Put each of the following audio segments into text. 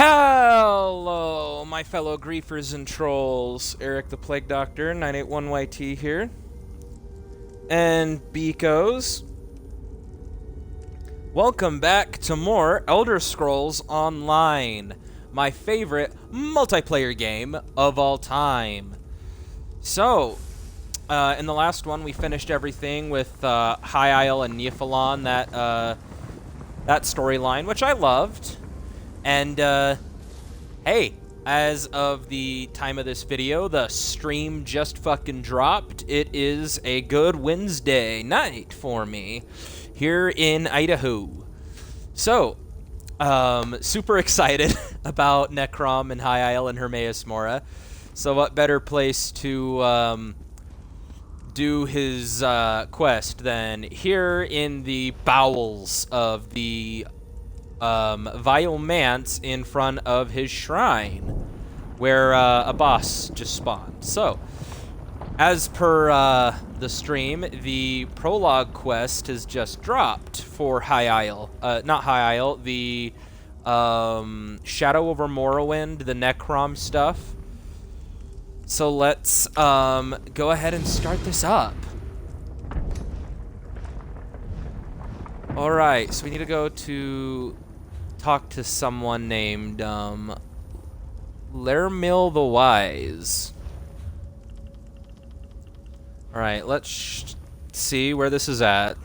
Hello, my fellow griefers and trolls. Eric the Plague Doctor, 981YT here. And beekos. Welcome back to more Elder Scrolls Online, my favorite multiplayer game of all time. So, in the last one, we finished everything with High Isle and Nephalon, that storyline, which I loved. And, hey, as of the time of this video, the stream just fucking dropped. It is a good Wednesday night for me here in Idaho. So, super excited about Necrom and High Isle and Hermaeus Mora. So what better place to do his quest than here in the bowels of the vile manse in front of his shrine, where a boss just spawned. So, as per the stream, the prologue quest has just dropped for High Isle. Not High Isle, the Shadow over Morrowind, the Necrom stuff. So let's go ahead and start this up. Alright, so we need to go to talk to someone named Lermil the Wise. Alright, let's see where this is at.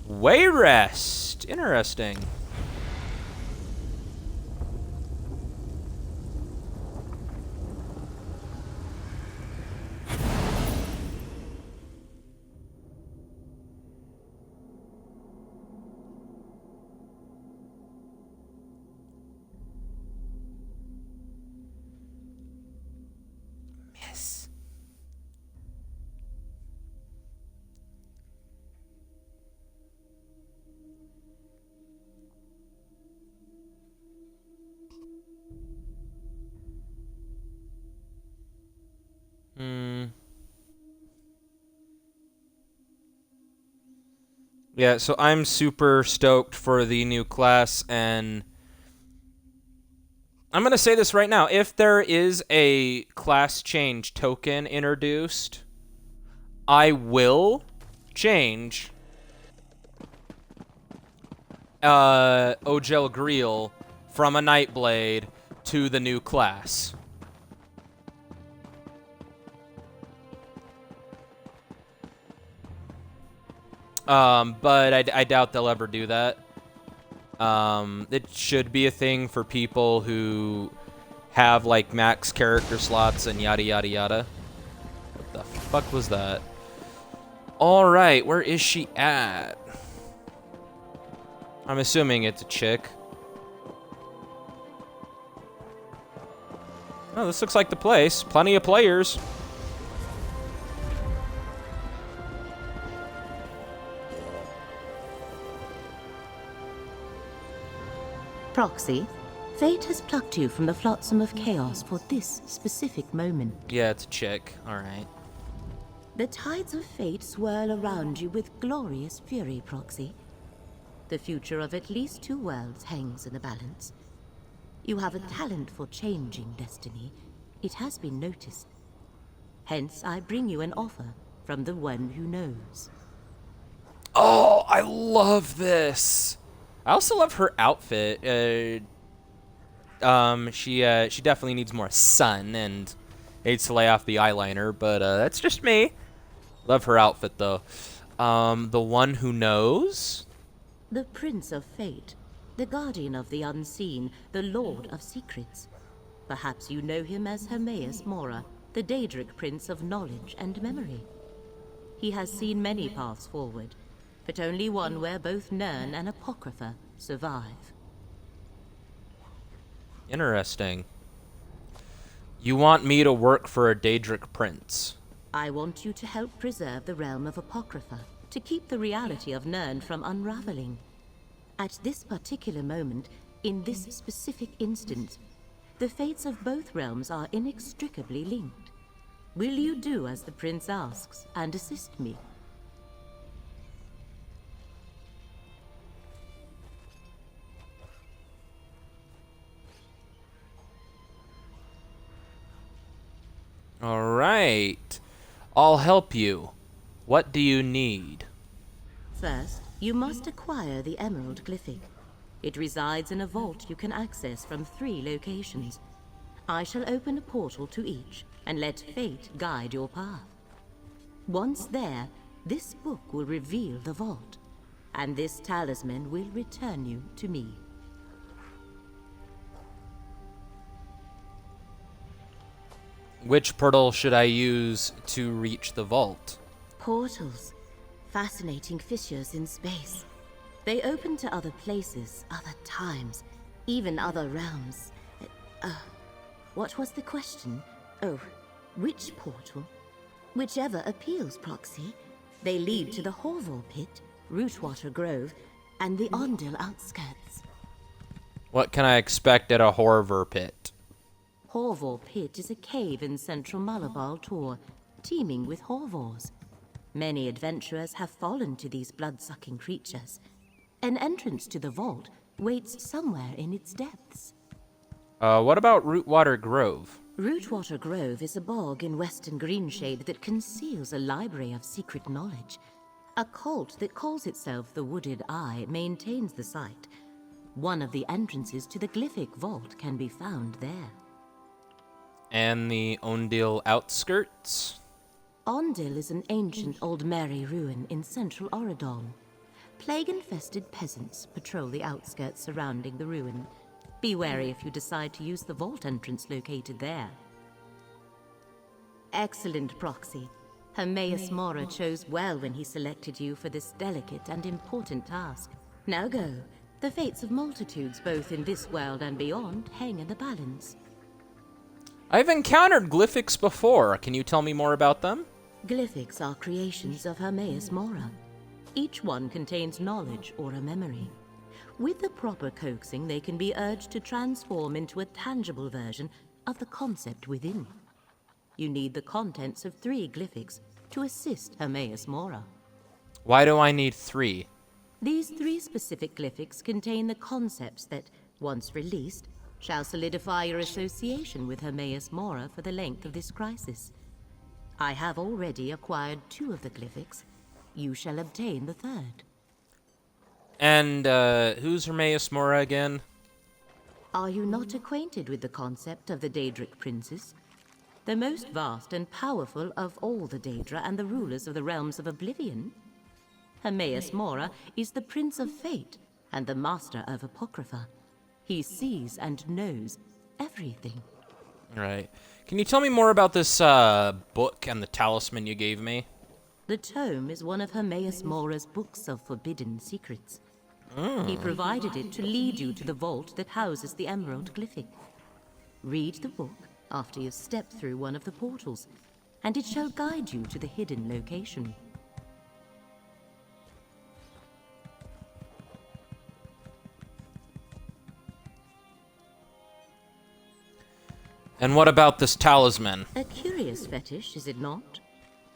Wayrest! Interesting. Yeah, so I'm super stoked for the new class, and I'm going to say this right now. If there is a class change token introduced, I will change Ogel Greel from a Nightblade to the new class. But I doubt they'll ever do that. It should be a thing for people who have, like, max character slots and yada yada yada. What the fuck was that? Alright, where is she at? I'm assuming it's a chick. Oh, this looks like the place. Plenty of players. Proxy, fate has plucked you from the flotsam of chaos for this specific moment. Yeah, it's a chick. Alright. The tides of fate swirl around you with glorious fury, Proxy. The future of at least two worlds hangs in the balance. You have a talent for changing destiny. It has been noticed. Hence, I bring you an offer from the one who knows. Oh, I love this! I also love her outfit. She definitely needs more sun and needs to lay off the eyeliner, but that's just me. Love her outfit though. The one who knows? The Prince of Fate, the Guardian of the Unseen, the Lord of Secrets. Perhaps you know him as Hermaeus Mora, the Daedric Prince of Knowledge and Memory. He has seen many paths forward, but only one where both Nirn and Apocrypha survive. Interesting. You want me to work for a Daedric prince? I want you to help preserve the realm of Apocrypha, to keep the reality of Nirn from unraveling. At this particular moment, in this specific instant, the fates of both realms are inextricably linked. Will you do as the prince asks and assist me? right. I'll help you. What do you need? First, you must acquire the Emerald Glyphic. It resides in a vault you can access from 3 locations. I shall open a portal to each, and let fate guide your path. Once there, this book will reveal the vault, and this talisman will return you to me. Which portal should I use to reach the vault? Portals. Fascinating fissures in space. They open to other places, other times, even other realms. What was the question? Oh, which portal? Whichever appeals, Proxy. They lead to the Horvor Pit, Rootwater Grove, and the Ondil outskirts. What can I expect at a Horvor Pit? Horvor Pit is a cave in central Malabar Tor, teeming with Horvors. Many adventurers have fallen to these blood-sucking creatures. An entrance to the vault waits somewhere in its depths. What about Rootwater Grove? Rootwater Grove is a bog in western Greenshade that conceals a library of secret knowledge. A cult that calls itself the Wooded Eye maintains the site. One of the entrances to the Glyphic Vault can be found there. And the Ondil outskirts? Ondil is an ancient Old Mary ruin in central Oradon. Plague-infested peasants patrol the outskirts surrounding the ruin. Be wary if you decide to use the vault entrance located there. Excellent, Proxy. Hermaeus Mora chose well when he selected you for this delicate and important task. Now go. The fates of multitudes, both in this world and beyond, hang in the balance. I've encountered glyphics before. Can you tell me more about them? Glyphics are creations of Hermaeus Mora. Each one contains knowledge or a memory. With the proper coaxing, they can be urged to transform into a tangible version of the concept within. You need the contents of 3 glyphics to assist Hermaeus Mora. Why do I need 3? These 3 specific glyphics contain the concepts that, once released, shall solidify your association with Hermaeus Mora for the length of this crisis. I have already acquired 2 of the glyphics. You shall obtain the 3rd. And, who's Hermaeus Mora again? Are you not acquainted with the concept of the Daedric Princes? The most vast and powerful of all the Daedra and the rulers of the realms of Oblivion? Hermaeus Mora is the Prince of Fate and the Master of Apocrypha. He sees and knows everything. Right. Can you tell me more about this, book and the talisman you gave me? The tome is one of Hermaeus Mora's books of forbidden secrets. He provided it to lead you to the vault that houses the Emerald Glyphic. Read the book after you step through one of the portals, and it shall guide you to the hidden location. And what about this talisman? A curious fetish, is it not?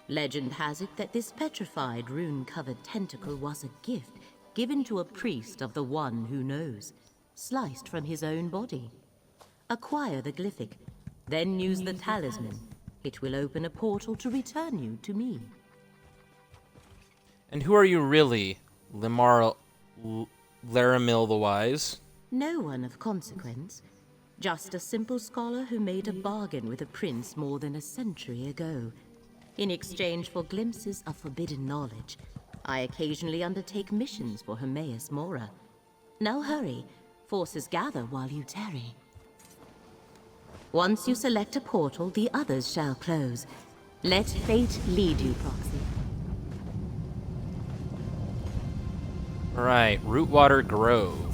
Legend has it that this petrified, rune-covered tentacle was a gift given to a priest of the One Who Knows, sliced from his own body. Acquire the glyphic, then use the talisman. It will open a portal to return you to me. And who are you really, Laramil the Wise? No one of consequence. Just a simple scholar who made a bargain with a prince more than a century ago. In exchange for glimpses of forbidden knowledge, I occasionally undertake missions for Hermaeus Mora. Now hurry. Forces gather while you tarry. Once you select a portal, the others shall close. Let fate lead you, Proxy. Alright, Rootwater Grove.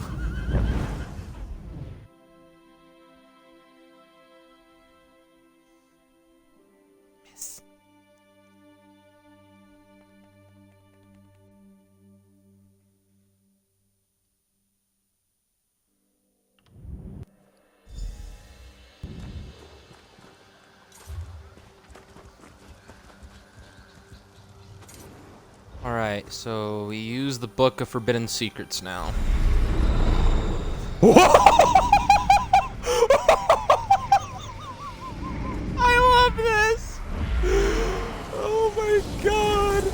Alright, so we use the Book of Forbidden Secrets now. I love this! god!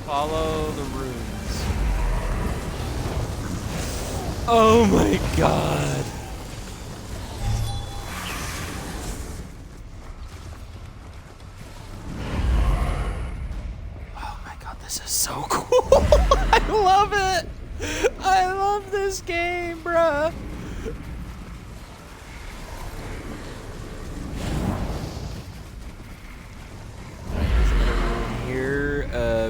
Follow the runes. Oh my god. Oh my god, this is so cool. I love it. I love this game, bruh. Here,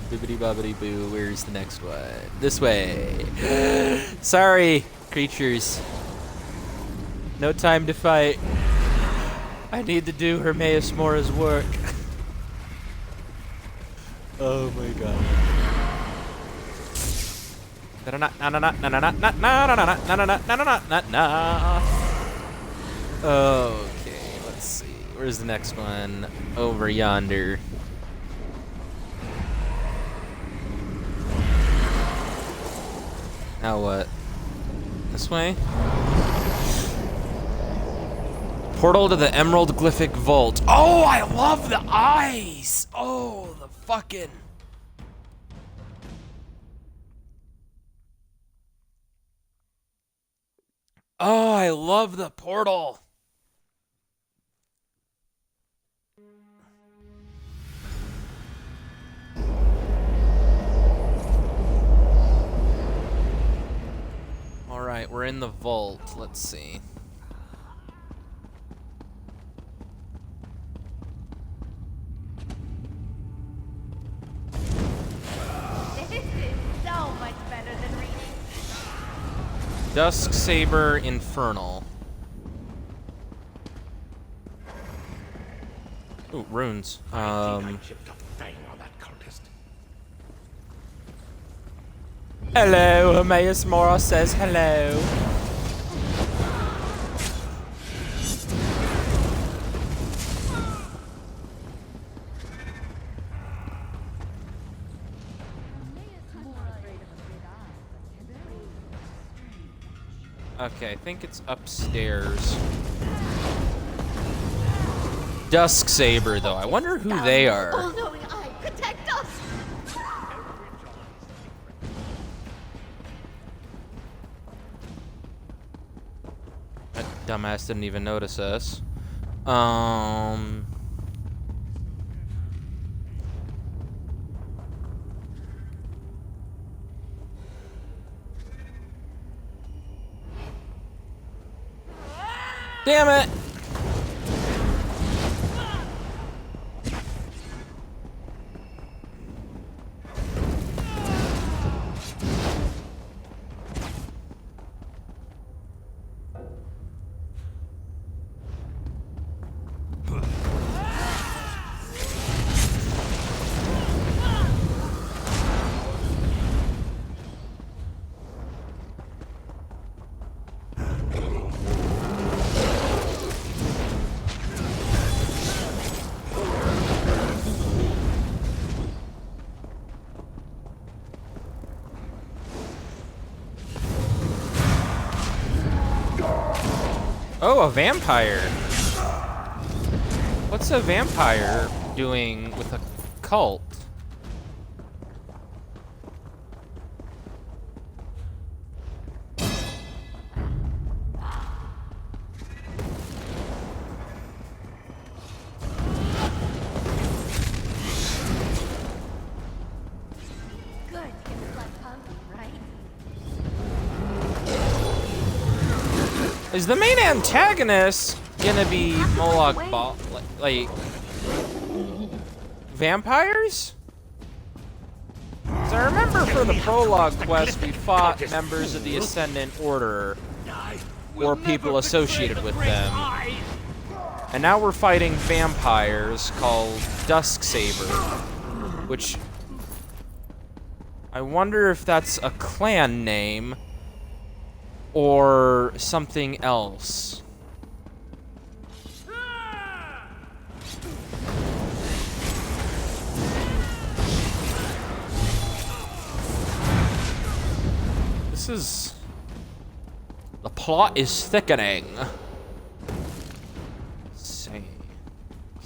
bibbity bobbity boo. Where's the next one? This way. Sorry, creatures. No time to fight. I need to do Hermaeus Mora's work. Oh my god. Okay, let's see. Where's the next one? Over yonder. Now what? This way? Portal to the Emerald Glyphic Vault. Oh, I love the eyes! Oh, the fucking... Oh, I love the portal. All right, we're in the vault. Let's see. This is so much better than reading. Dusk Saber Infernal. Ooh, runes. Hello, Hermaeus Mora says hello. Okay, I think it's upstairs. Dusk Saber, though. I wonder who they are. All-knowing eye, protect us! That dumbass didn't even notice us. Damn it! Oh, a vampire. What's a vampire doing with a cult? Good, it's less hungry, right? Is the main antagonist gonna be Moloch like vampires? 'Cause I remember for the prologue quest we fought members of the Ascendant Order or people associated with them. And now we're fighting vampires called Dusk Saber, which I wonder if that's a clan name or something else. The plot is thickening.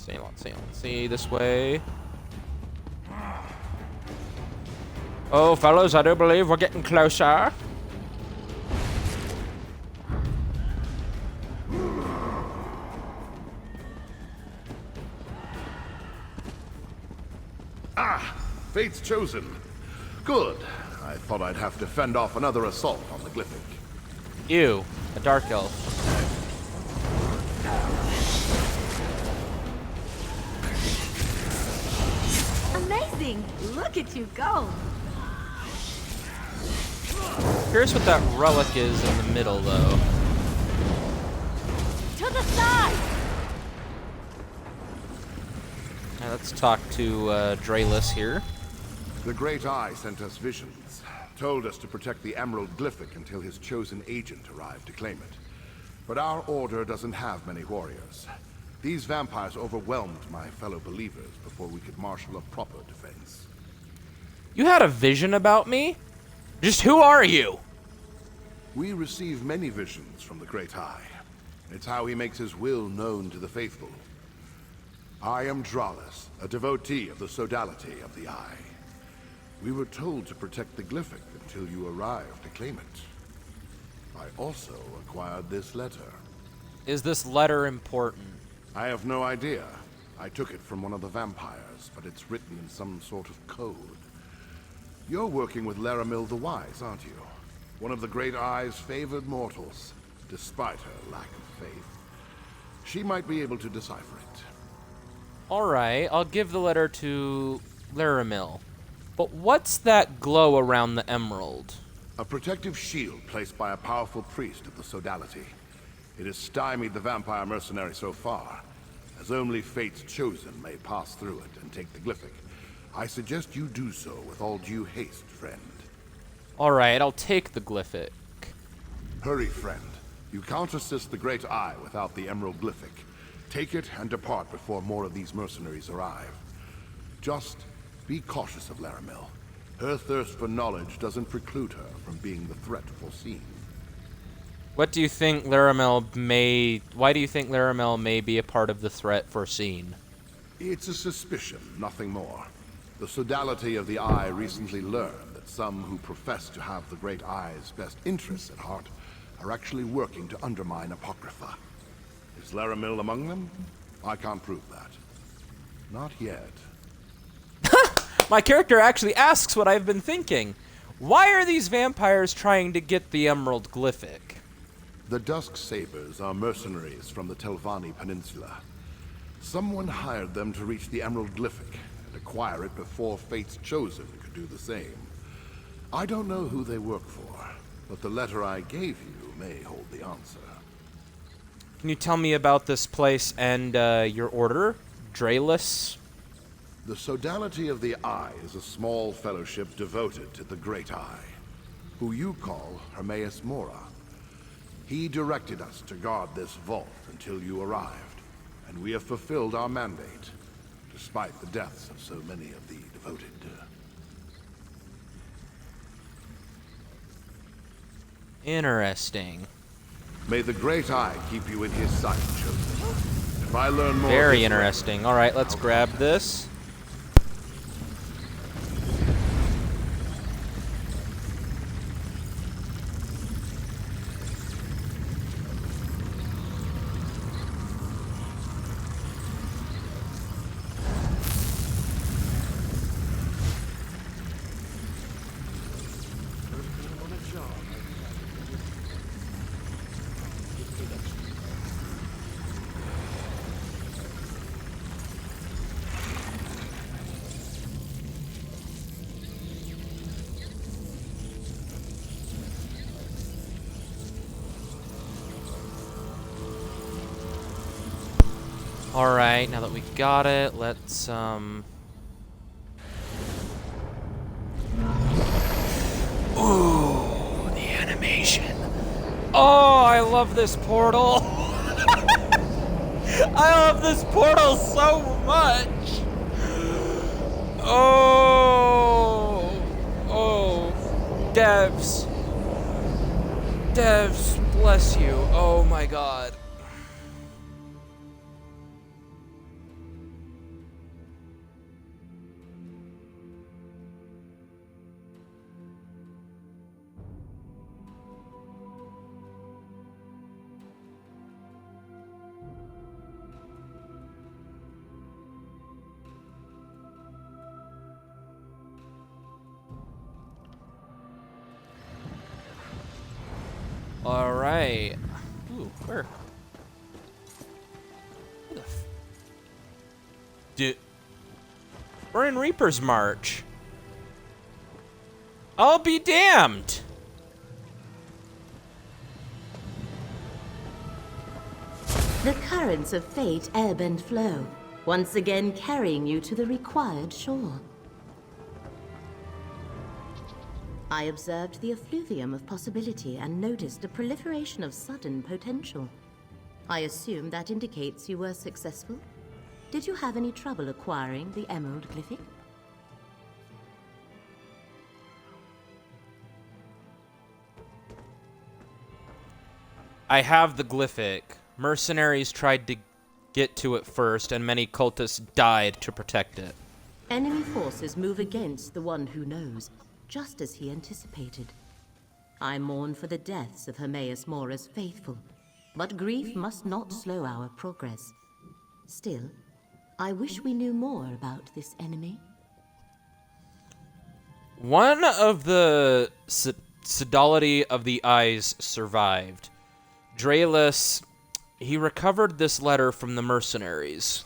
Let's see, this way. Oh, fellas, I do believe we're getting closer. Fate's chosen. Good. I thought I'd have to fend off another assault on the Glyphic. Ew, a dark elf. Amazing! Look at you go! Curious what that relic is in the middle, though. To the side! Now let's talk to Draylus here. The Great Eye sent us visions. Told us to protect the Emerald Glyphic until his chosen agent arrived to claim it. But our order doesn't have many warriors. These vampires overwhelmed my fellow believers before we could marshal a proper defense. You had a vision about me? Just who are you? We receive many visions from the Great Eye. It's how he makes his will known to the faithful. I am Dralis, a devotee of the Sodality of the Eye. We were told to protect the Glyphic until you arrived to claim it. I also acquired this letter. Is this letter important? I have no idea. I took it from one of the vampires, but it's written in some sort of code. You're working with Laramil the Wise, aren't you? One of the Great Eye's favored mortals, despite her lack of faith. She might be able to decipher it. Alright, I'll give the letter to Laramil. But what's that glow around the emerald? A protective shield placed by a powerful priest of the Sodality. It has stymied the vampire mercenary so far, as only Fate's chosen may pass through it and take the Glyphic. I suggest you do so with all due haste, friend. Alright, I'll take the Glyphic. Hurry, friend. You can't assist the Great Eye without the Emerald Glyphic. Take it and depart before more of these mercenaries arrive. Just be cautious of Laramil. Her thirst for knowledge doesn't preclude her from being the threat foreseen. What do you think Laramil may... Why do you think Laramil may be a part of the threat foreseen? It's a suspicion, nothing more. The Sodality of the Eye recently learned that some who profess to have the Great Eye's best interests at heart are actually working to undermine Apocrypha. Is Laramil among them? I can't prove that. Not yet. My character actually asks what I've been thinking. Why are these vampires trying to get the Emerald Glyphic? The Dusk Sabers are mercenaries from the Telvanni Peninsula. Someone hired them to reach the Emerald Glyphic and acquire it before Fate's Chosen could do the same. I don't know who they work for, but the letter I gave you may hold the answer. Can you tell me about this place and your order, Draylus? The Sodality of the Eye is a small fellowship devoted to the Great Eye, who you call Hermaeus Mora. He directed us to guard this vault until you arrived, and we have fulfilled our mandate, despite the deaths of so many of the devoted. Interesting. May the Great Eye keep you in his sight, Chosen. If I learn more... Very interesting. Alright, let's grab this. Alright, now that we got it, let's, Ooh, the animation. Oh, I love this portal. I love this portal so much. Oh, devs. Devs, bless you. Oh my god. All right. Ooh, where? Where the Dude, we're in Reaper's March. I'll be damned. The currents of fate ebb and flow, once again carrying you to the required shore. I observed the effluvium of possibility and noticed a proliferation of sudden potential. I assume that indicates you were successful? Did you have any trouble acquiring the Emerald Glyphic? I have the Glyphic. Mercenaries tried to get to it first, and many cultists died to protect it. Enemy forces move against the one who knows, just as he anticipated. I mourn for the deaths of Hermaeus Mora's faithful, but grief must not slow our progress. Still, I wish we knew more about this enemy. One of the Sodality of the Eyes survived. Draelus, he recovered this letter from the mercenaries.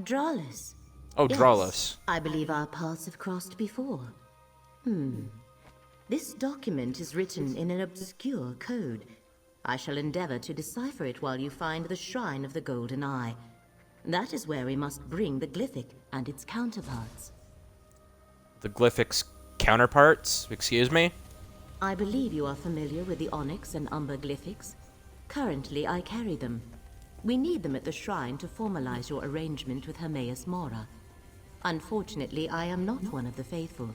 Draelus. Oh, Yes, Draelus. I believe our paths have crossed before. This document is written in an obscure code. I shall endeavor to decipher it while you find the Shrine of the Golden Eye. That is where we must bring the Glyphic and its counterparts. The Glyphic's counterparts? Excuse me? I believe you are familiar with the Onyx and Umber Glyphics. Currently, I carry them. We need them at the shrine to formalize your arrangement with Hermaeus Mora. Unfortunately, I am not one of the faithful.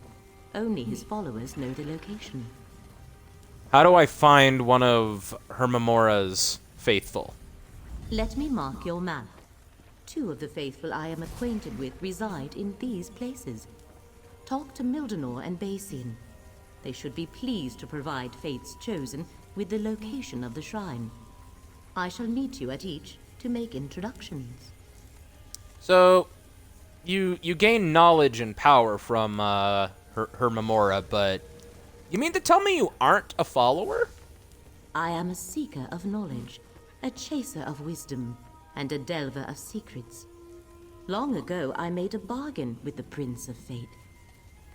Only his followers know the location. How do I find one of Hermamora's faithful? Let me mark your map. 2 of the faithful I am acquainted with reside in these places. Talk to Mildenor and Basien. They should be pleased to provide Fate's Chosen with the location of the shrine. I shall meet you at each to make introductions. So, you gain knowledge and power from Hermamora, but you mean to tell me you aren't a follower? I am a seeker of knowledge, a chaser of wisdom, and a delver of secrets. Long ago, I made a bargain with the Prince of Fate.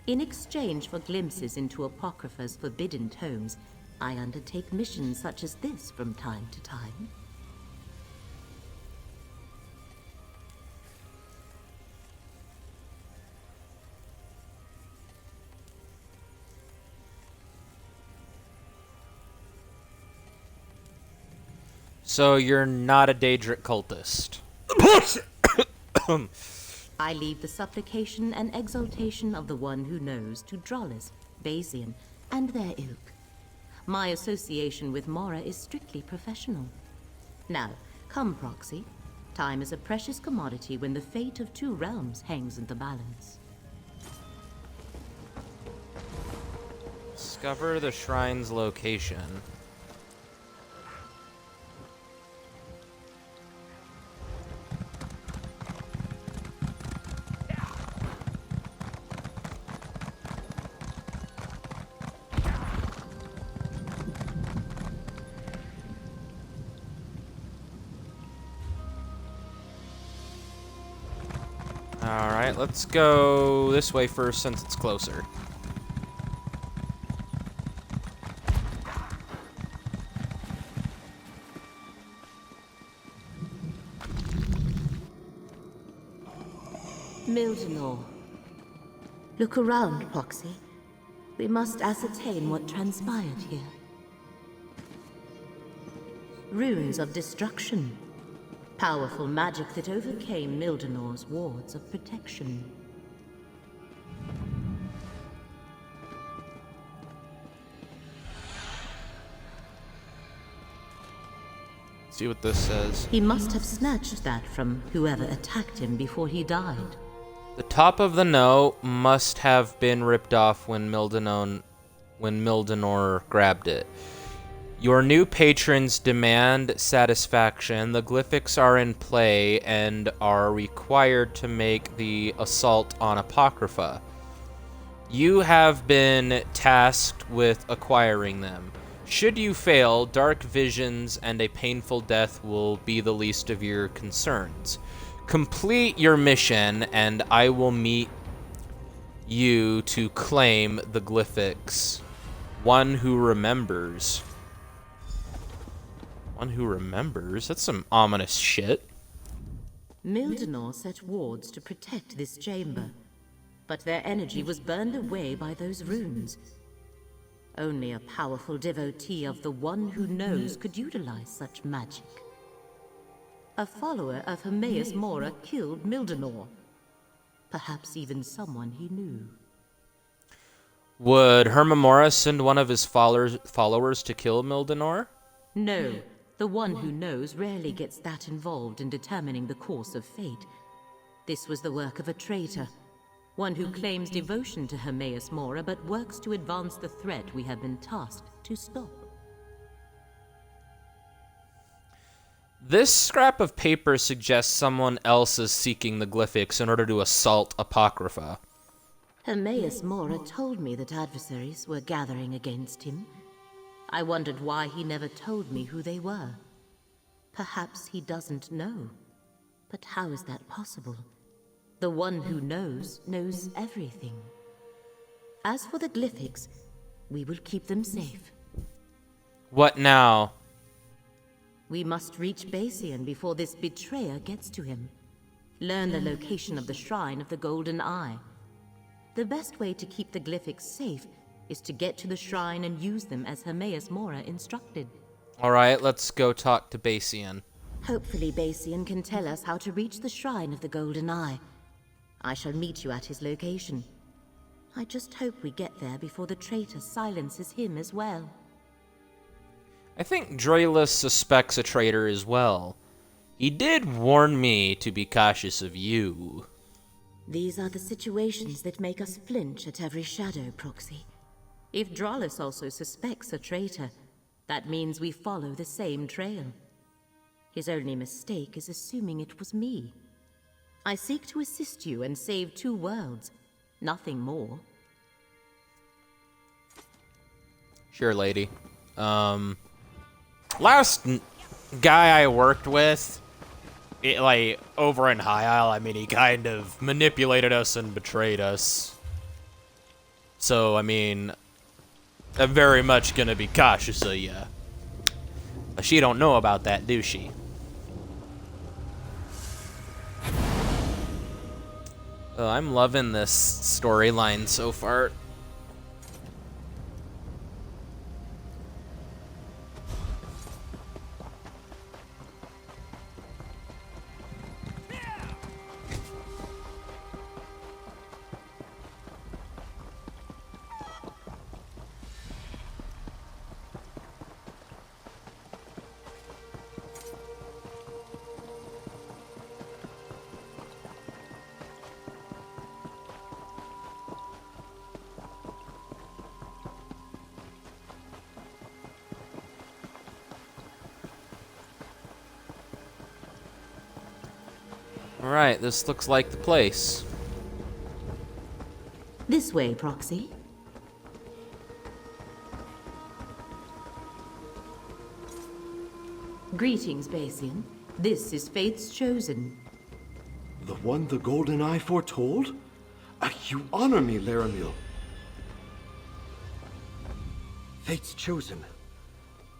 In exchange for glimpses into Apocrypha's forbidden tomes, I undertake missions such as this from time to time. So you're not a Daedric cultist. I leave the supplication and exaltation of the one who knows to Draelus, Basien, and their ilk. My association with Mora is strictly professional. Now, come, Proxy. Time is a precious commodity when the fate of 2 realms hangs in the balance. Discover the shrine's location. Alright, let's go this way first since it's closer. Mildenor. Look around, Proxy. We must ascertain what transpired here. Runes of destruction. Powerful magic that overcame Mildenor's wards of protection. See what this says. He must have snatched that from whoever attacked him before he died. The top of the note must have been ripped off when Mildenor grabbed it. Your new patrons demand satisfaction. The Glyphics are in play and are required to make the assault on Apocrypha. You have been tasked with acquiring them. Should you fail, dark visions and a painful death will be the least of your concerns. Complete your mission, and I will meet you to claim the glyphics. One who remembers. One who remembers? That's some ominous shit. Mildenor set wards to protect this chamber, but their energy was burned away by those runes. Only a powerful devotee of the One Who Knows could utilize such magic. A follower of Hermaeus Mora killed Mildenor. Perhaps even someone he knew. Would Hermamora send one of his followers to kill Mildenor? No, the One Who Knows rarely gets that involved in determining the course of fate. This was the work of a traitor. One who claims devotion to Hermaeus Mora but works to advance the threat we have been tasked to stop. This scrap of paper suggests someone else is seeking the glyphics in order to assault Apocrypha. Hermaeus Mora told me that adversaries were gathering against him. I wondered why he never told me who they were. Perhaps he doesn't know. But how is that possible? The One Who Knows everything. As for the glyphics, we will keep them safe. What now? We must reach Basian before this betrayer gets to him. Learn the location of the Shrine of the Golden Eye. The best way to keep the glyphics safe is to get to the shrine and use them as Hermaeus Mora instructed. Alright, let's go talk to Basian. Hopefully Basian can tell us how to reach the Shrine of the Golden Eye. I shall meet you at his location. I just hope we get there before the traitor silences him as well. I think Droylus suspects a traitor as well. He did warn me to be cautious of you. These are the situations that make us flinch at every shadow, Proxy. If Droylus also suspects a traitor, that means we follow the same trail. His only mistake is assuming it was me. I seek to assist you and save 2 worlds, nothing more. Sure, lady. Last guy I worked with, over in High Isle, I mean, he kind of manipulated us and betrayed us. So, I mean, I'm very much gonna be cautious of ya. She don't know about that, do she? Oh, I'm loving this storyline so far. Alright, this looks like the place. This way, Proxy. Greetings, Basian. This is Fate's Chosen. The one the Golden Eye foretold? You honor me, Laramil. Fate's Chosen.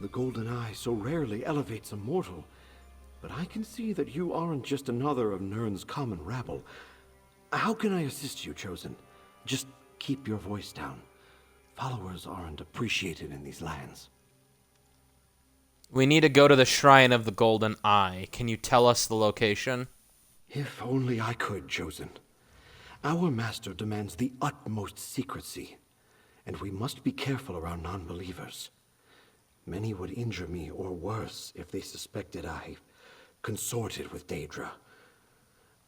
The Golden Eye so rarely elevates a mortal. But I can see that you aren't just another of Nirn's common rabble. How can I assist you, Chosen? Just keep your voice down. Followers aren't appreciated in these lands. We need to go to the Shrine of the Golden Eye. Can you tell us the location? If only I could, Chosen. Our master demands the utmost secrecy, and we must be careful around non-believers. Many would injure me or worse if they suspected I consorted with Daedra.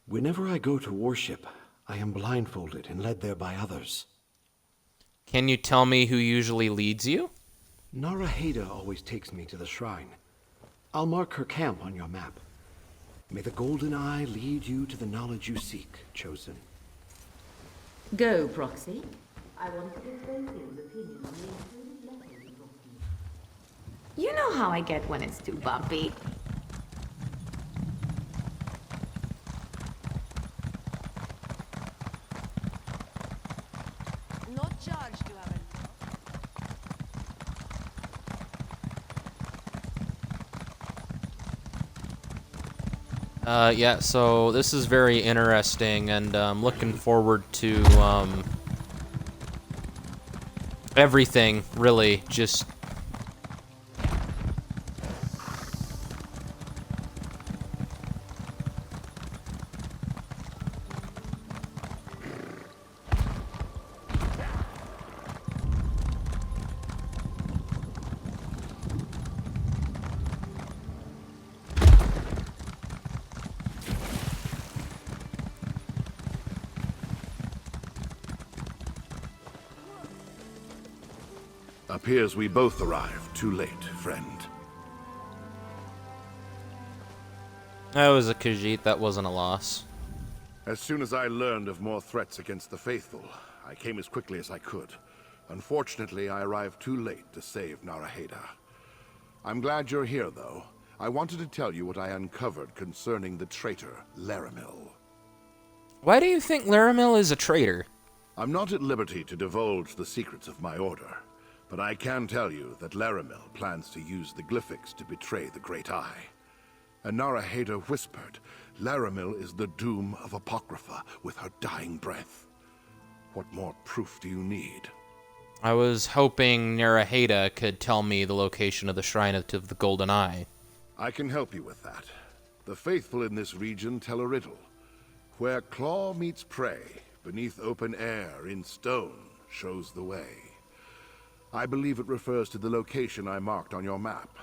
Whenever I go to worship, I am blindfolded and led there by others. Can you tell me who usually leads you? Naraheda always takes me to the shrine. I'll mark her camp on your map. May the Golden Eye lead you to the knowledge you seek, Chosen. Go, Proxy. I want to get Basian's opinion on the included letters you brought me. You know how I get when it's too bumpy. Not charged, you haven't. Yeah, so this is very interesting, and I'm looking forward to everything, really. Just Appears we both arrived too late, friend. that was a Khajiit, that wasn't a loss. As soon as I learned of more threats against the faithful, I came as quickly as I could. Unfortunately, I arrived too late to save Naraheda. I'm glad you're here, though. I wanted to tell you what I uncovered concerning the traitor, Laramil. Why do you think Laramil is a traitor? I'm not at liberty to divulge the secrets of my order, but I can tell you that Laramil plans to use the glyphics to betray the Great Eye. And Naraheda whispered, Laramil is the doom of Apocrypha with her dying breath. What more proof do you need? I was hoping Naraheda could tell me the location of the Shrine of the Golden Eye. I can help you with that. The faithful in this region tell a riddle. Where claw meets prey, beneath open air, in stone, shows the way. I believe it refers to the location I marked on your map.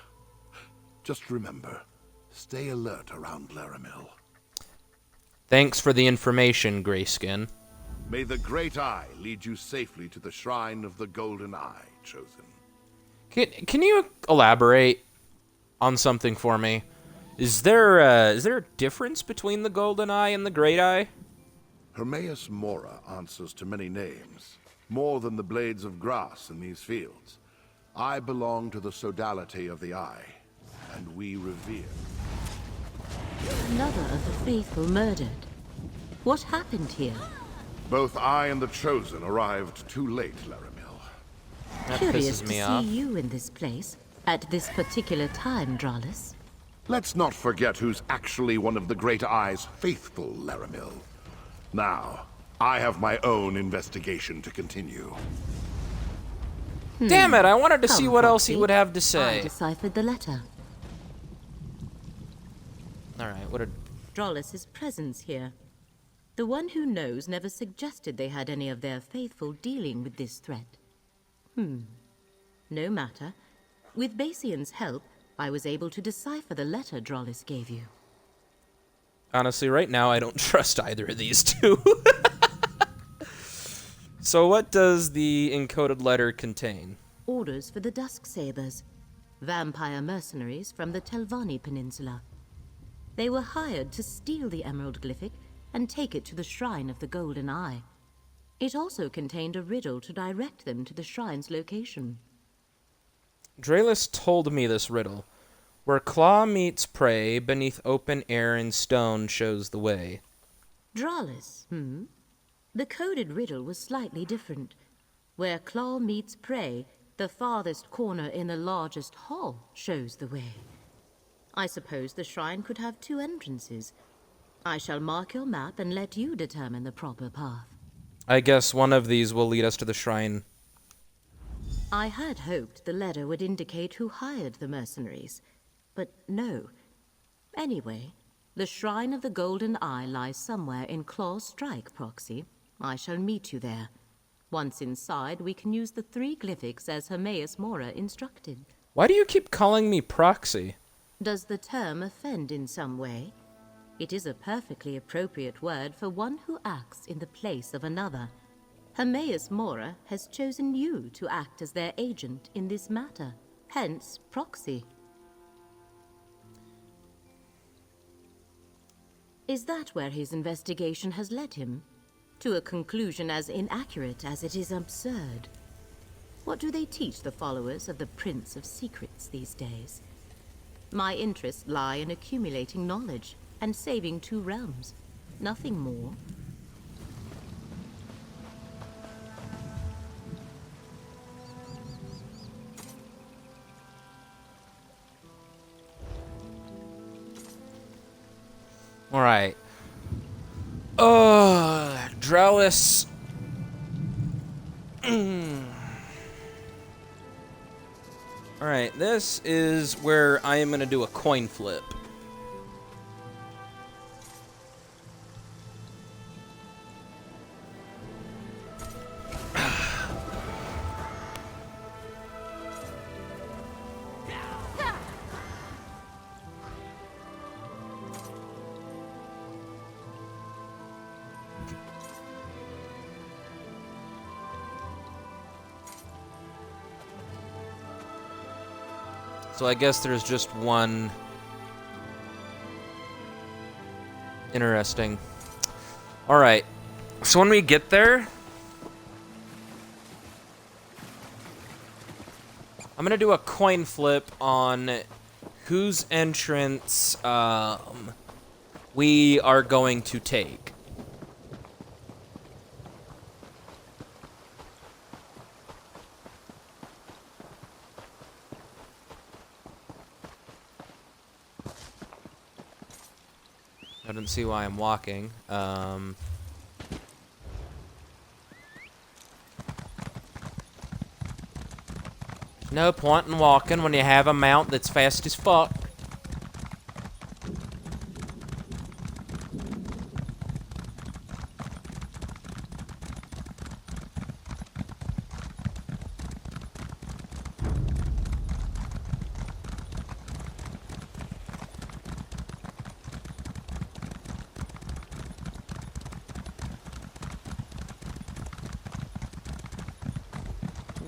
Just remember, stay alert around Laramil. Thanks for the information, Grayskin. May the Great Eye lead you safely to the Shrine of the Golden Eye, Chosen. Can you elaborate on something for me? Is there a difference between the Golden Eye and the Great Eye? Hermaeus Mora answers to many names, more than the blades of grass in these fields. I belong to the sodality of the Eye, and we revere. Another of the faithful murdered. What happened here? Both I and the Chosen arrived too late, Laramil. That Curious pisses to me see off. you in this place, at this particular time, Dralus. Let's not forget who's actually one of the Great Eye's faithful, Laramil. Now, I have my own investigation to continue. Damn it, I wanted to see Come, what else he Foxy. would have to I say. deciphered the letter. Alright, what did... Dralus' presence here. The one who knows never suggested they had any of their faithful dealing with this threat. No matter. With Basian's help, I was able to decipher the letter Dralus gave you. Honestly, right now, I don't trust either of these two. So what does the encoded letter contain? Orders for the Dusksabers, vampire mercenaries from the Telvanni Peninsula. They were hired to steal the Emerald Glyphic and take it to the Shrine of the Golden Eye. It also contained a riddle to direct them to the shrine's location. Dralus told me this riddle. Where claw meets prey, beneath open air and stone shows the way. Dralus, The coded riddle was slightly different. Where claw meets prey, the farthest corner in the largest hall shows the way. I suppose the shrine could have two entrances. I shall mark your map and let you determine the proper path. I guess one of these will lead us to the shrine. I had hoped the letter would indicate who hired the mercenaries, but no. Anyway, the Shrine of the Golden Eye lies somewhere in Claw's Strike, Proxy. I shall meet you there. Once inside, we can use the 3 glyphics as Hermaeus Mora instructed. Why do you keep calling me Proxy? Does the term offend in some way? It is a perfectly appropriate word for one who acts in the place of another. Hermaeus Mora has chosen you to act as their agent in this matter, hence Proxy. Is that where his investigation has led him? To a conclusion as inaccurate as it is absurd. What do they teach the followers of the Prince of Secrets these days? My interests lie in accumulating knowledge and saving 2 realms. Nothing more. Alright. Dralis. Alright, this is where I am going to do a coin flip. So I guess there's just one. Interesting. Alright. So when we get there, I'm going to do a coin flip on whose entrance we are going to take. I don't see why I'm walking. No point in walking when you have a mount that's fast as fuck.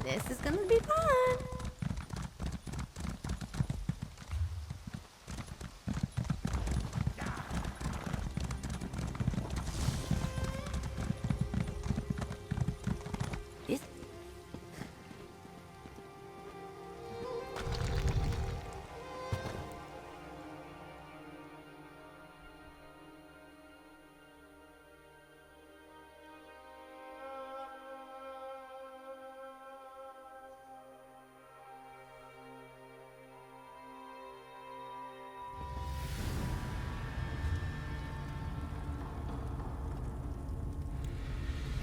This is gonna be fun. This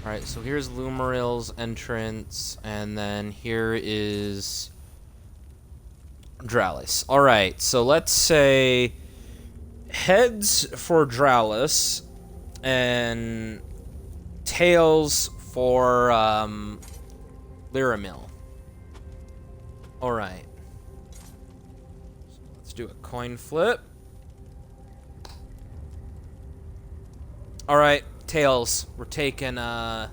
Alright, so here's Lumaril's entrance, and then here is Dralis. Alright, so let's say heads for Dralis, and tails for Lyramil. Alright. So let's do a coin flip. Alright. Tails, we're taking, Alright,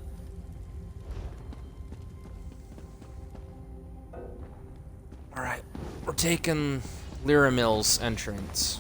we're taking Lyramil's entrance.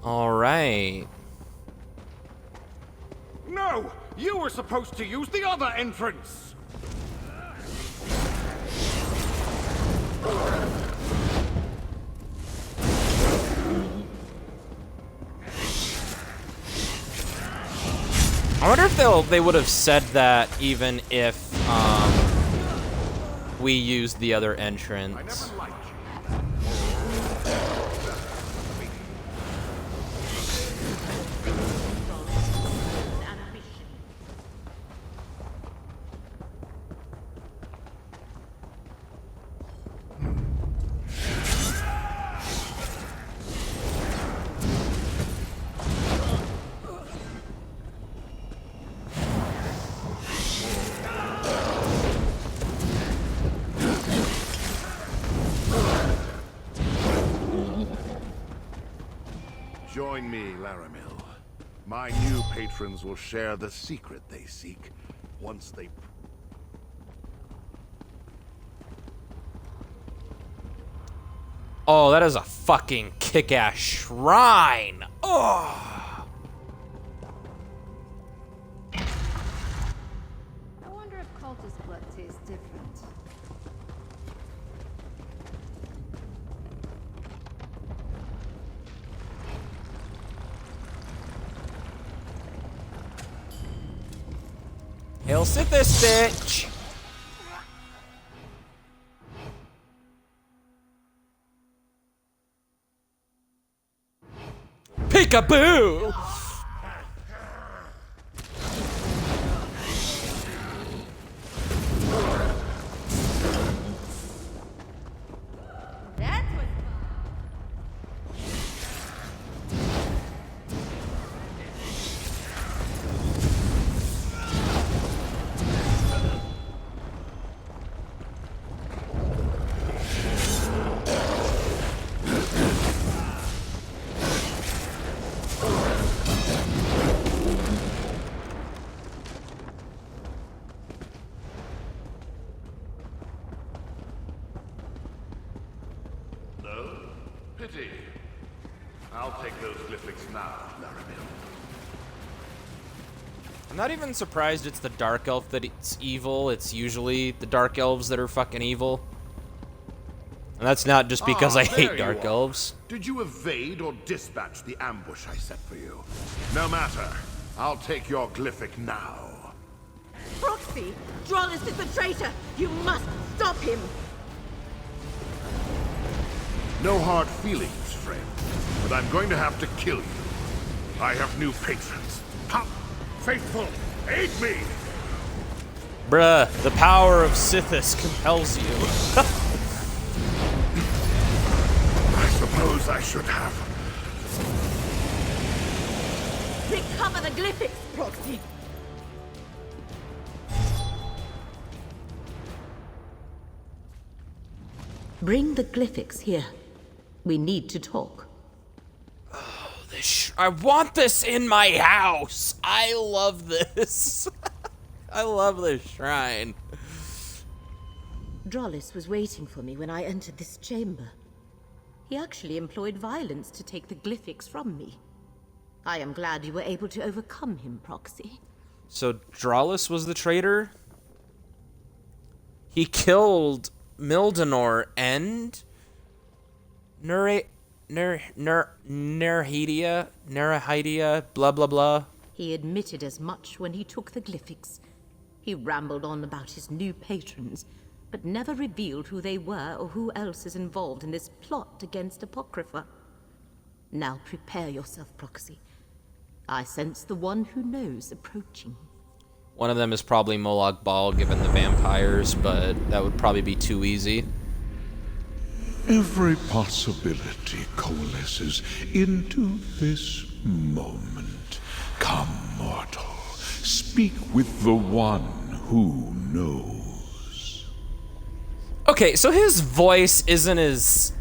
All right. No! You were supposed to use the other entrance! I wonder if they would have said that even if we used the other entrance. Join me, Laramil. My new patrons will share the secret they seek once they... Oh, that is a fucking kick-ass shrine. Oh. I wonder if cultist blood tastes different. Hail Sithis, bitch! Peekaboo! That's what. No? Pity. I'll take those glyphics now, Laramil. I'm not even surprised it's the Dark Elf that it's evil. It's usually the Dark Elves that are fucking evil. And that's not just because I hate there Dark you are. Elves. Did you evade or dispatch the ambush I set for you? No matter. I'll take your glyphic now. Proxy! Drollus is the traitor! You must stop him! No hard feelings, friend. But I'm going to have to kill you. I have new patrons. Come, faithful, aid me! Bruh, the power of Sithis compels you. I suppose I should have. Recover the glyphics, Proxy! Bring the glyphics here. We need to talk. I want this in my house. I love this. I love this shrine. Drollus was waiting for me when I entered this chamber. He actually employed violence to take the glyphics from me. I am glad you were able to overcome him, Proxy. So Drollus was the traitor? He killed Mildenor and Nerhidia, blah blah blah. He admitted as much when he took the glyphics. He rambled on about his new patrons, but never revealed who they were or who else is involved in this plot against Apocrypha. Now prepare yourself, Proxy. I sense the one who knows approaching. One of them is probably Molag Bal, given the vampires, but that would probably be too easy. Every possibility coalesces into this moment. Come, mortal, speak with the one who knows. Okay, so his voice isn't as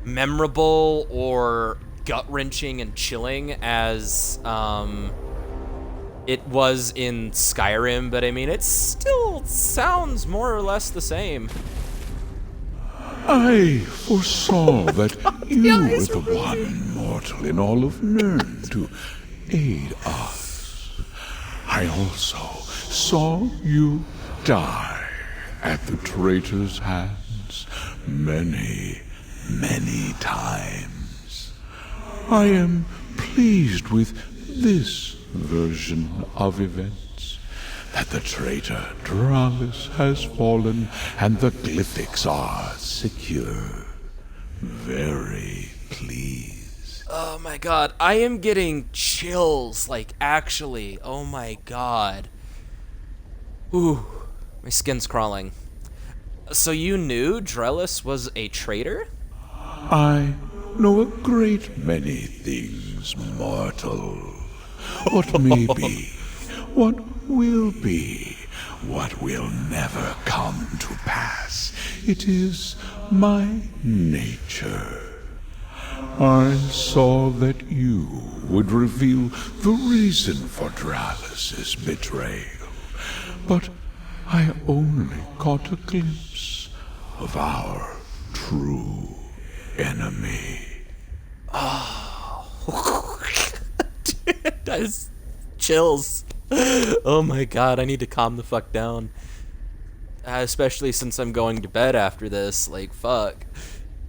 memorable or gut-wrenching and chilling as it was in Skyrim, but I mean, it still sounds more or less the same. I foresaw that you were the one mortal in all of Nirn to aid us. I also saw you die at the traitor's hands many, many times. I am pleased with this version of events, that the traitor Dralis has fallen and the glyphics are secure. Very pleased. Oh my god, I am getting chills, like, actually. Oh my god. Ooh, my skin's crawling. So you knew Dralis was a traitor? I know a great many things, mortal. What may be, what will be, what will never come to pass. It is my nature. I saw that you would reveal the reason for Dralis's betrayal, but I only caught a glimpse of our true enemy. That's chills. Oh my god, I need to calm the fuck down. Especially since I'm going to bed after this. Like, fuck.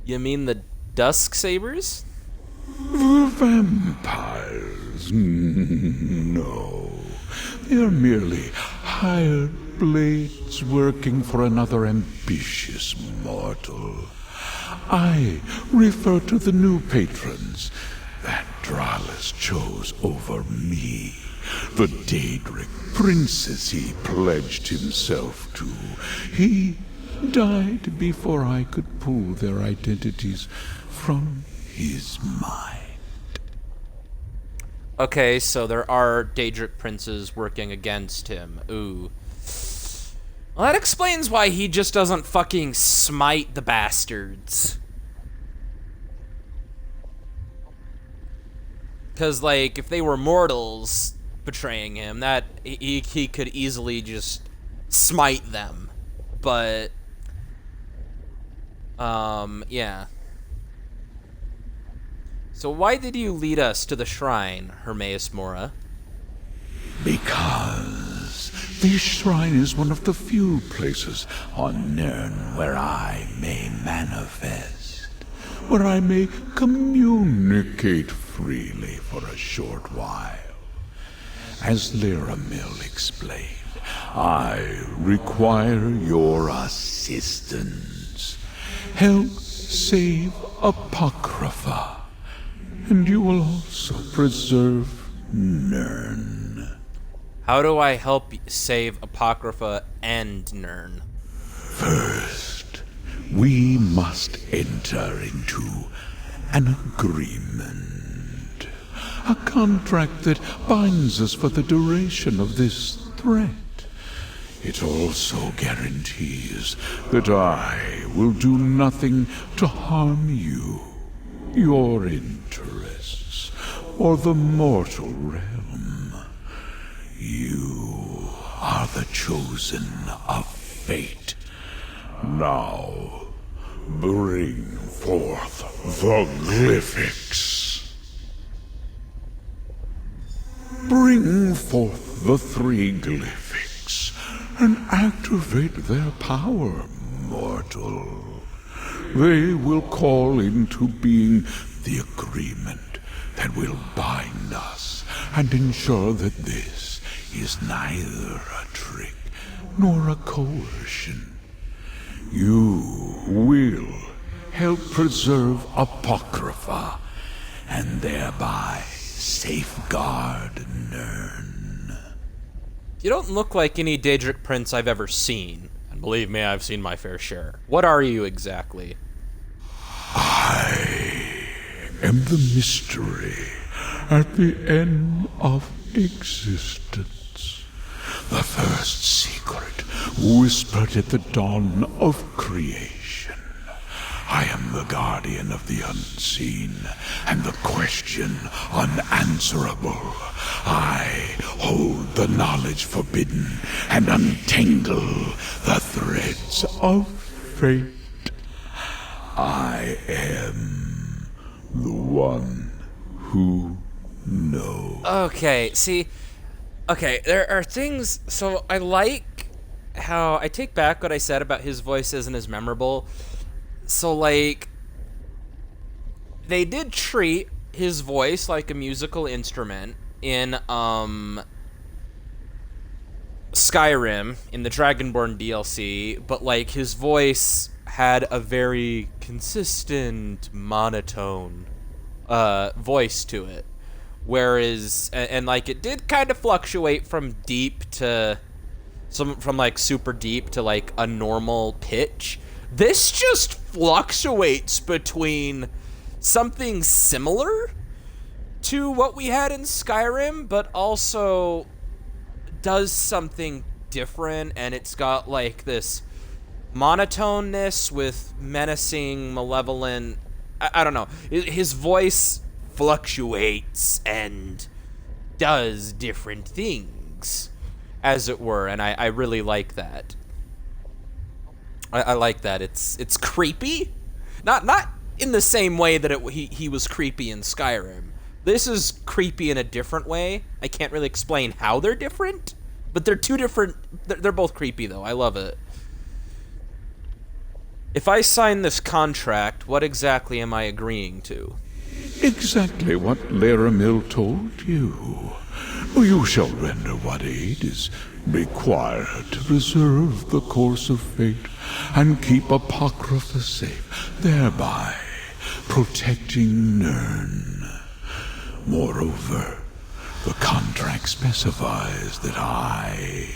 You mean the Dusk Sabers? The vampires? No. They are merely hired blades working for another ambitious mortal. I refer to the new patrons that Dralis chose over me, the Daedric princes he pledged himself to. He died before I could pull their identities from his mind. Okay, so there are Daedric princes working against him. Ooh. Well, that explains why he just doesn't fucking smite the bastards. Because, like, if they were mortals betraying him, that he could easily just smite them. But, yeah. So why did you lead us to the shrine, Hermaeus Mora? Because this shrine is one of the few places on Nirn where I may manifest, where I may communicate freely for a short while. As Lyramil explained, I require your assistance. Help save Apocrypha, and you will also preserve Nirn. How do I help save Apocrypha and Nirn? First, we must enter into an agreement. A contract that binds us for the duration of this threat. It also guarantees that I will do nothing to harm you, your interests, or the mortal realm. You are the chosen of fate. Now, bring forth the glyphics. Bring forth the 3 glyphics and activate their power, mortal. They will call into being the agreement that will bind us and ensure that this is neither a trick nor a coercion. You will help preserve Apocrypha and thereby safeguard Nirn. You don't look like any Daedric prince I've ever seen. And believe me, I've seen my fair share. What are you exactly? I am the mystery at the end of existence. The first secret whispered at the dawn of creation. I am the guardian of the unseen, and the question unanswerable. I hold the knowledge forbidden, and untangle the threads of fate. I am the one who knows. Okay, see, okay, there are things, so I like how, I take back what I said about his voice isn't as memorable. So, like, they did treat his voice like a musical instrument in, Skyrim, in the Dragonborn DLC, but, like, his voice had a very consistent, monotone, voice to it. Whereas, and like, it did kind of fluctuate from deep to, from like super deep to like a normal pitch. This just fluctuates between something similar to what we had in Skyrim, but also does something different, and it's got like this monotoneness with menacing, malevolent, I don't know. His voice fluctuates and does different things, as it were, and I really like that. I like that. It's creepy, not in the same way that he was creepy in Skyrim. This is creepy in a different way. I can't really explain how they're different, but they're two different. They're both creepy though. I love it. If I sign this contract, what exactly am I agreeing to? Exactly what Laramil told you. You shall render what aid is required to preserve the course of fate and keep Apocrypha safe, thereby protecting Nirn. Moreover, the contract specifies that I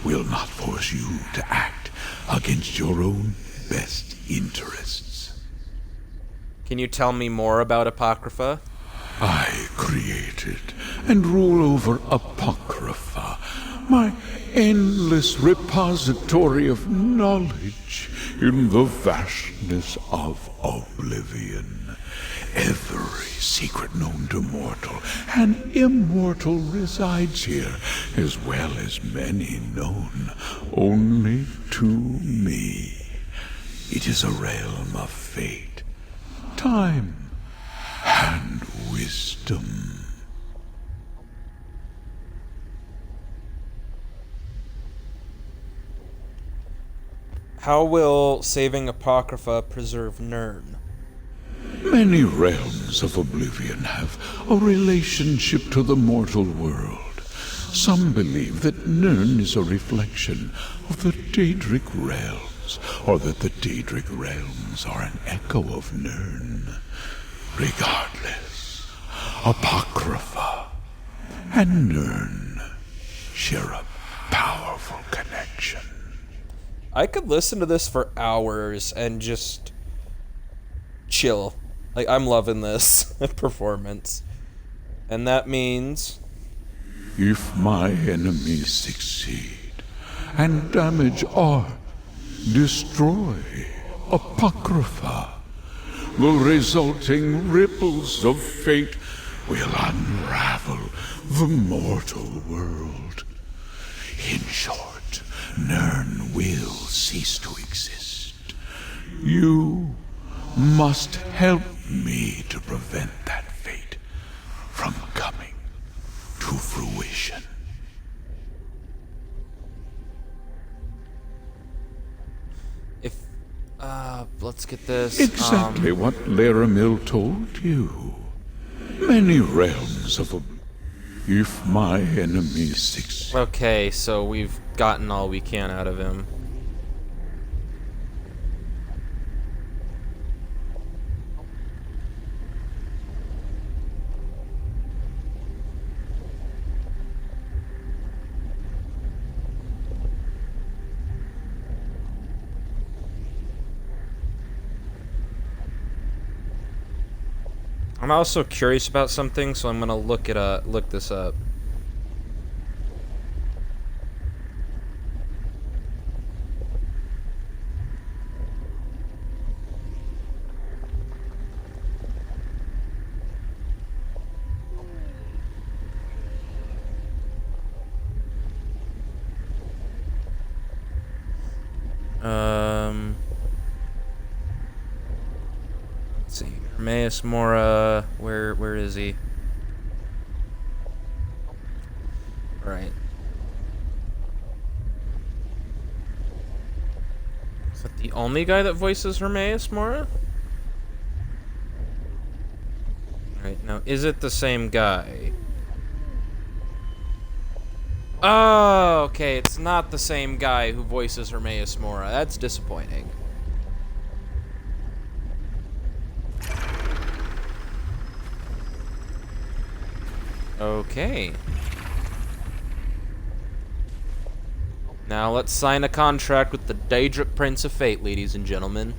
will not force you to act against your own best interests. Can you tell me more about Apocrypha? I created and rule over Apocrypha, my endless repository of knowledge in the vastness of oblivion. Every secret known to mortal and immortal resides here, as well as many known only to me. It is a realm of fate, time, and wisdom. How will saving Apocrypha preserve Nirn? Many realms of oblivion have a relationship to the mortal world. Some believe that Nirn is a reflection of the Daedric realms, or that the Daedric realms are an echo of Nirn. Regardless, Apocrypha and Nirn share a powerful connection. I could listen to this for hours and just chill. Like, I'm loving this performance. And that means... If my enemies succeed and damage or destroy Apocrypha, the resulting ripples of fate will unravel the mortal world. In short, Nirn will cease to exist. You must help me to prevent that fate from coming to fruition. If, let's get this. Exactly what Laramil told you. Many realms of if my enemies succeed. Okay, so we've gotten all we can out of him. I'm also curious about something, so I'm gonna look this up. Hermaeus Mora, where is he? Alright. Is that the only guy that voices Hermaeus Mora? Alright, now is it the same guy? Oh, okay, it's not the same guy who voices Hermaeus Mora. That's disappointing. Okay. Now let's sign a contract with the Daedric Prince of Fate, ladies and gentlemen.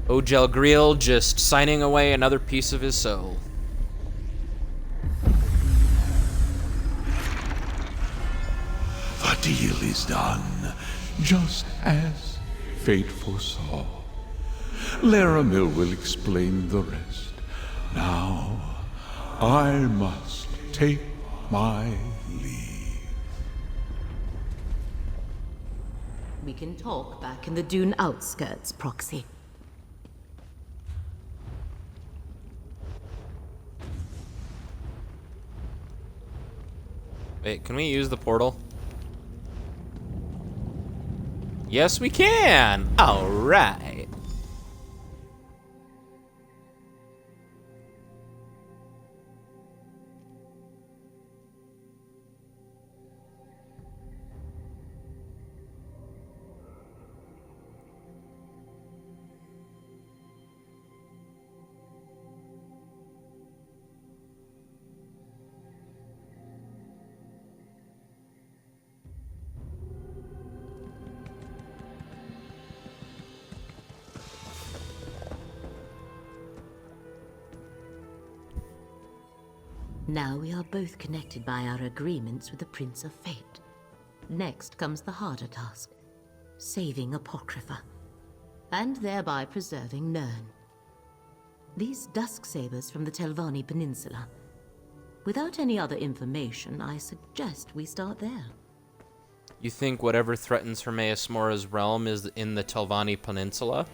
Ojelgriel just signing away another piece of his soul. The deal is done, just as fate foresaw. Laramil will explain the rest. Now, I must take my leave. We can talk back in the dune outskirts, Proxy. Wait, can we use the portal? Yes, we can! Alright. Now we are both connected by our agreements with the Prince of Fate. Next comes the harder task, saving Apocrypha, and thereby preserving Nirn. These dusk sabers from the Telvanni Peninsula. Without any other information, I suggest we start there. You think whatever threatens Hermaeus Mora's realm is in the Telvanni Peninsula?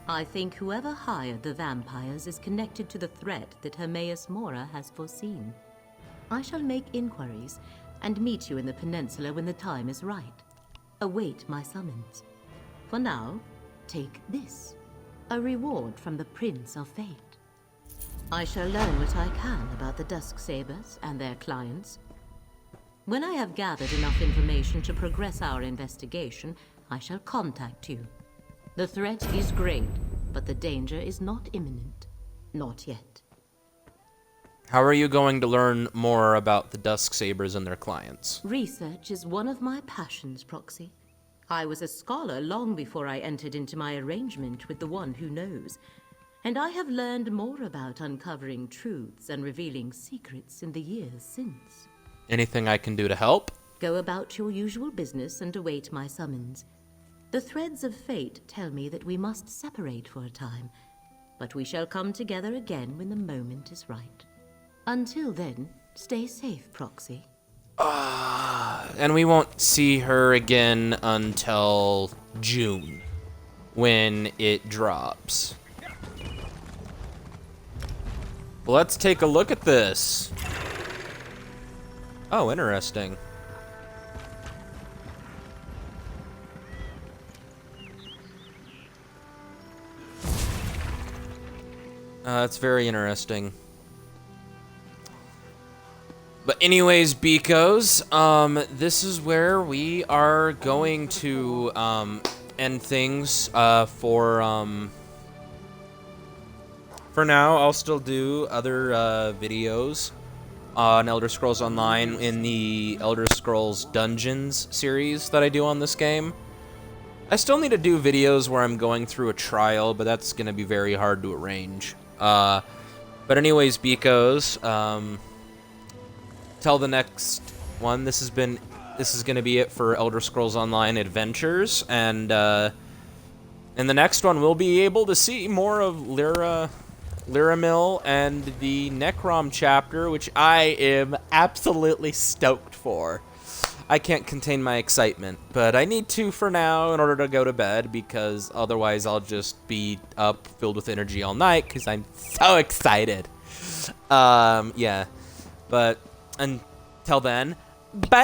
I think whoever hired the vampires is connected to the threat that Hermaeus Mora has foreseen. I shall make inquiries and meet you in the peninsula when the time is right. Await my summons. For now, take this, a reward from the Prince of Fate. I shall learn what I can about the Dusk Sabers and their clients. When I have gathered enough information to progress our investigation, I shall contact you. The threat is great, but the danger is not imminent. Not yet. How are you going to learn more about the Dusk Sabers and their clients? Research is one of my passions, Proxy. I was a scholar long before I entered into my arrangement with the one who knows, and I have learned more about uncovering truths and revealing secrets in the years since. Anything I can do to help? Go about your usual business and await my summons. The threads of fate tell me that we must separate for a time, but we shall come together again when the moment is right. Until then, stay safe, Proxy. And we won't see her again until June, when it drops. Well, let's take a look at this. Oh, interesting. That's very interesting. But anyways, beekos, this is where we are going to end things for now. I'll still do other videos on Elder Scrolls Online in the Elder Scrolls Dungeons series that I do on this game. I still need to do videos where I'm going through a trial, but that's going to be very hard to arrange. But anyways, beekos, till the next one, this is going to be it for Elder Scrolls Online Adventures, and in the next one we'll be able to see more of Laramil and the Necrom Chapter, which I am absolutely stoked for. I can't contain my excitement, but I need to for now in order to go to bed, because otherwise I'll just be up filled with energy all night because I'm so excited. Yeah, but until then, bye!